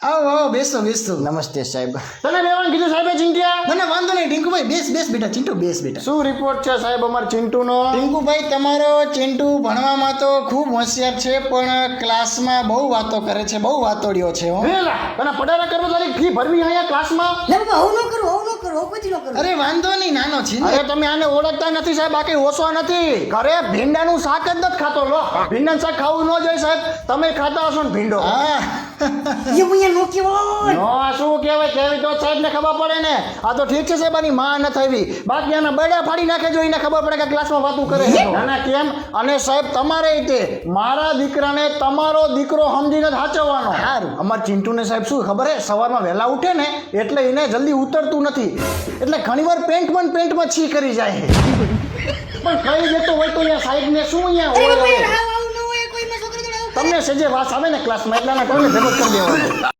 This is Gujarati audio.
આવો આવો બેસો બેસો. નમસ્તે સાહેબ. તને બેવાનું કીધું સાહેબે ચિંટ્યા? મને વાંધો નહીં ટીંકુભાઈ, બેસ બેસ બેટા. ચિંટુ બેસ બેટા. શું રિપોર્ટ છે સાહેબ અમાર ચિંટુનો? ટીંકુભાઈ, તમારો ચિંટુ ભણવામાં તો ખૂબ હોશિયાર છે, પણ ક્લાસમાં બહુ વાતો કરે છે, બહુ વાતોડિયો છે હો. વેલા તને પડારા કરવા તારી ફી ભરવી અહીંયા ક્લાસમાં? અરે વાંધો નહીં, નાનો છે ને. અરે તમે આને ઓળખતા નથી સાહેબ, આ કઈ ઓછો નથી. ઘરે ભીંડાનું શાક જ નથી ખાતો. લો ભીંડાનું શાક ખાવું ન જોઈએ સાહેબ. તમે ખાતા હશો ને ભીંડો? હા નો શું કહેવાય, કેવી તો સાહેબ ને ખબર પડે ને. આ તો ઠીક છે સાહેબ, આની માં ન થવી, બાકી આના બડા ફાડી નાખે જો એને ખબર પડે કે ક્લાસમાં વાતું કરે છે. ના ના કેમ? અને સાહેબ તમારે તે મારા દીકરાને તમારો દીકરો સમજીને જ હાચવવાનો. સારું. અમાર ચિંટુને સાહેબ શું ખબર હે, સવારમાં વહેલા ઉઠે ને એટલે એને જલ્દી ઉતરતું નથી, એટલે ઘણીવાર પેન્ટમાં છી કરી જાય છે. પણ કઈ દેતો હોય તો અહીંયા સાહેબ ને શું અહીંયા હોય. તમને સેજે વાસ આવે ને ક્લાસમાં એટલાના કારણે ભેગો કરી દેવાનો.